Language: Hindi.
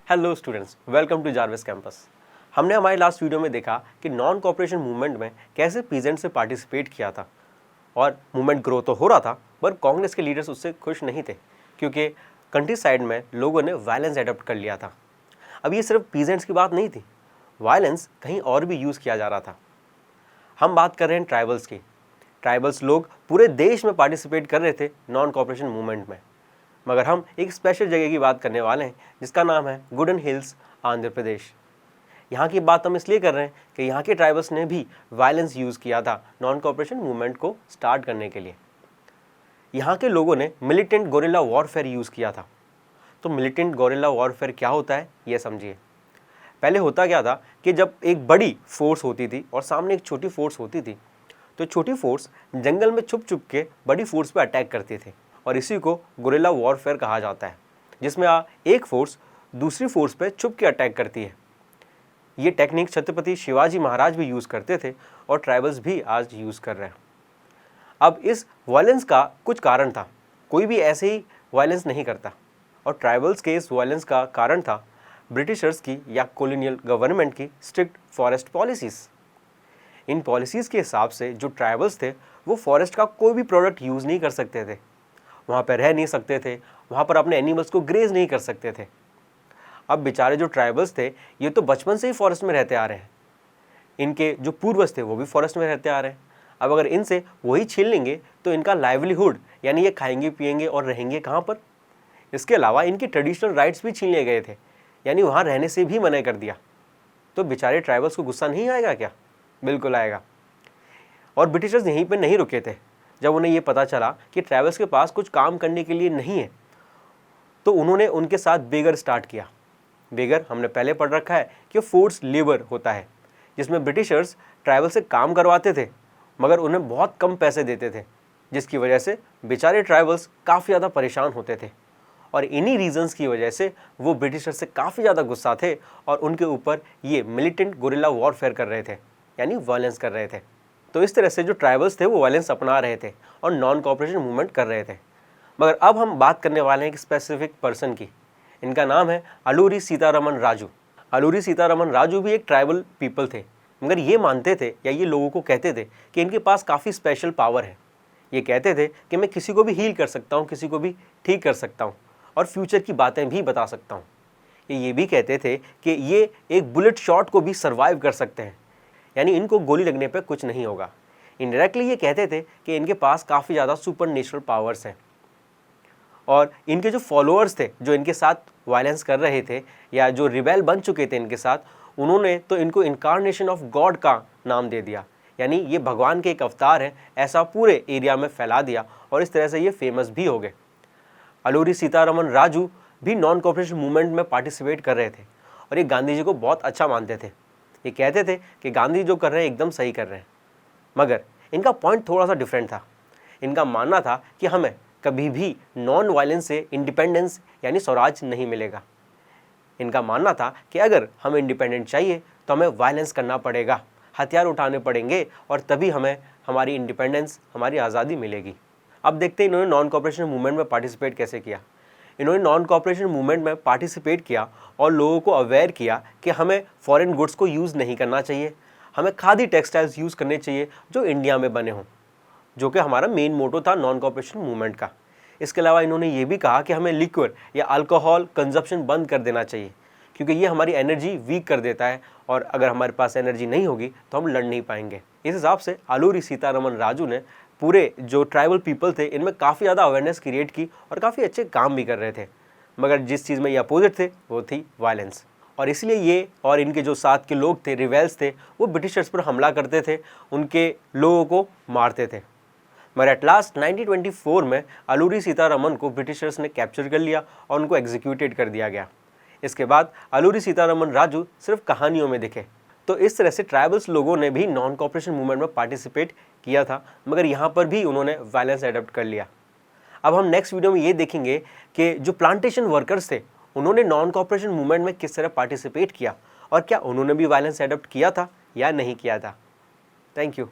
Hello students, welcome to Jarvis campus. हमने हमारे लास्ट वीडियो में देखा कि नॉन कॉपरेशन मूवमेंट में कैसे पीजेंट्स ने पार्टिसिपेट किया था और मूवमेंट ग्रो तो हो रहा था, पर कांग्रेस के लीडर्स उससे खुश नहीं थे क्योंकि कंट्री साइड में लोगों ने वायलेंस एडॉप्ट कर लिया था। अब ये सिर्फ पीजेंट्स की बात नहीं थी, वायलेंस कहीं और भी यूज़ किया जा रहा था। हम बात कर रहे हैं ट्राइबल्स की। ट्राइबल्स लोग पूरे देश में पार्टिसिपेट कर रहे थे नॉन कॉपरेशन मूवमेंट में, मगर हम एक स्पेशल जगह की बात करने वाले हैं जिसका नाम है गुडन हिल्स, आंध्र प्रदेश। यहाँ की बात हम इसलिए कर रहे हैं कि यहाँ के ट्राइबल्स ने भी वायलेंस यूज़ किया था नॉन कॉपरेशन मूवमेंट को स्टार्ट करने के लिए। यहाँ के लोगों ने मिलिटेंट गोरिल्ला वॉरफेयर यूज़ किया था। तो मिलिटेंट गोरिल्ला वॉरफेयर क्या होता है ये समझिए। पहले होता क्या था कि जब एक बड़ी फोर्स होती थी और सामने एक छोटी फोर्स होती थी, तो छोटी फोर्स जंगल में छुप छुप के बड़ी फोर्स पर अटैक करते थे और इसी को गोरिल्ला वॉरफेयर कहा जाता है, जिसमें एक फोर्स दूसरी फोर्स पे छुप के अटैक करती है। ये टेक्निक छत्रपति शिवाजी महाराज भी यूज़ करते थे और ट्राइबल्स भी आज यूज़ कर रहे हैं। अब इस वायलेंस का कुछ कारण था, कोई भी ऐसे ही वायलेंस नहीं करता, और ट्राइबल्स के इस वायलेंस का कारण था ब्रिटिशर्स की या कॉलोनियल गवर्नमेंट की स्ट्रिक्ट फॉरेस्ट पॉलिसीज़। इन पॉलिसीज़ के हिसाब से जो ट्राइबल्स थे वो फॉरेस्ट का कोई भी प्रोडक्ट यूज़ नहीं कर सकते थे, वहाँ पर रह नहीं सकते थे, वहाँ पर अपने एनिमल्स को ग्रेज नहीं कर सकते थे। अब बेचारे जो ट्राइबल्स थे ये तो बचपन से ही फॉरेस्ट में रहते आ रहे हैं, इनके जो पूर्वज थे वो भी फॉरेस्ट में रहते आ रहे हैं। अब अगर इनसे वही छीन लेंगे तो इनका लाइवलीहुड यानी ये खाएंगे पिएंगे और रहेंगे कहाँ पर। इसके अलावा इनके ट्रेडिशनल राइट्स भी छीन लिए गए थे, यानी वहाँ रहने से भी मना कर दिया। तो बेचारे ट्राइबल्स को गुस्सा नहीं आएगा क्या? बिल्कुल आएगा। और ब्रिटिशर्स यहीं पर नहीं रुके थे। जब उन्हें ये पता चला कि ट्राइबल्स के पास कुछ काम करने के लिए नहीं है, तो उन्होंने उनके साथ बेगर स्टार्ट किया। बेगर हमने पहले पढ़ रखा है कि फोर्स लेबर होता है, जिसमें ब्रिटिशर्स ट्राइबल से काम करवाते थे मगर उन्हें बहुत कम पैसे देते थे, जिसकी वजह से बेचारे ट्राइबल्स काफ़ी ज़्यादा परेशान होते थे। और इन्हीं रीजंस की वजह से वो ब्रिटिशर्स से काफ़ी ज़्यादा गुस्सा थे और उनके ऊपर ये मिलिटेंट गोरिल्ला वॉरफेयर कर रहे थे, यानी वायलेंस कर रहे थे। तो इस तरह से जो ट्राइबल्स थे वो वायलेंस अपना रहे थे और नॉन कॉपरेशन मूवमेंट कर रहे थे। मगर अब हम बात करने वाले हैं एक स्पेसिफिक पर्सन की। इनका नाम है अलूरी सीतारमन राजू। अलूरी सीतारमन राजू भी एक ट्राइबल पीपल थे, मगर ये मानते थे या ये लोगों को कहते थे कि इनके पास काफ़ी स्पेशल पावर है। ये कहते थे कि मैं किसी को भी हील कर सकता हूँ, किसी को भी ठीक कर सकता हूँ और फ्यूचर की बातें भी बता सकता हूँ। ये भी कहते थे कि ये एक बुलेट शॉट को भी सर्वाइव कर सकते हैं, यानी इनको गोली लगने पर कुछ नहीं होगा। इनडायरेक्टली ये कहते थे कि इनके पास काफ़ी ज़्यादा सुपर नेचुरल पावर्स हैं। और इनके जो फॉलोअर्स थे, जो इनके साथ वायलेंस कर रहे थे या जो रिबेल बन चुके थे इनके साथ, उन्होंने तो इनको इनकारनेशन ऑफ गॉड का नाम दे दिया, यानी ये भगवान के एक अवतार है, ऐसा पूरे एरिया में फैला दिया और इस तरह से ये फेमस भी हो गए। अलूरी सीतारमन राजू भी नॉन कॉपरेशन मूवमेंट में पार्टिसिपेट कर रहे थे और ये गांधी जी को बहुत अच्छा मानते थे। ये कहते थे कि गांधी जो कर रहे हैं एकदम सही कर रहे हैं, मगर इनका पॉइंट थोड़ा सा डिफरेंट था। इनका मानना था कि हमें कभी भी नॉन वायलेंस से इंडिपेंडेंस यानी स्वराज नहीं मिलेगा। इनका मानना था कि अगर हमें इंडिपेंडेंस चाहिए तो हमें वायलेंस करना पड़ेगा, हथियार उठाने पड़ेंगे और तभी हमें हमारी इंडिपेंडेंस, हमारी आज़ादी मिलेगी। अब देखते हैं इन्होंने नॉन कॉपरेशन मूवमेंट में पार्टिसिपेट कैसे किया। इन्होंने नॉन कॉपरेशन मूवमेंट में पार्टिसिपेट किया और लोगों को अवेयर किया कि हमें फॉरेन गुड्स को यूज़ नहीं करना चाहिए, हमें खादी टेक्सटाइल्स यूज़ करने चाहिए जो इंडिया में बने हों, जो कि हमारा मेन मोटो था नॉन कॉपरेशन मूवमेंट का। इसके अलावा इन्होंने ये भी कहा कि हमें लिक्विड या अल्कोहल कंजप्शन बंद कर देना चाहिए, क्योंकि ये हमारी एनर्जी वीक कर देता है और अगर हमारे पास एनर्जी नहीं होगी तो हम लड़ नहीं पाएंगे। इस हिसाब से अलूरी सीतारमन राजू ने पूरे जो ट्राइबल पीपल थे इनमें काफ़ी ज़्यादा अवेयरनेस क्रिएट की और काफ़ी अच्छे काम भी कर रहे थे, मगर जिस चीज़ में ये अपोजिट थे वो थी वायलेंस। और इसलिए ये और इनके जो साथ के लोग थे, रिवेल्स थे, वो ब्रिटिशर्स पर हमला करते थे, उनके लोगों को मारते थे। मगर एट लास्ट 1924 में अलूरी सीतारमन को ब्रिटिशर्स ने कैप्चर कर लिया और उनको एग्जीक्यूटेड कर दिया गया। इसके बाद अलूरी सीतारमन राजू सिर्फ कहानियों में दिखे। तो इस तरह से ट्राइबल्स लोगों ने भी नॉन कॉपरेशन मूवमेंट में पार्टिसिपेट किया था, मगर यहाँ पर भी उन्होंने वायलेंस एडॉप्ट कर लिया। अब हम नेक्स्ट वीडियो में ये देखेंगे कि जो प्लांटेशन वर्कर्स थे उन्होंने नॉन कॉपरेशन मूवमेंट में किस तरह पार्टिसिपेट किया और क्या उन्होंने भी वायलेंस एडॉप्ट किया था या नहीं किया था। Thank you.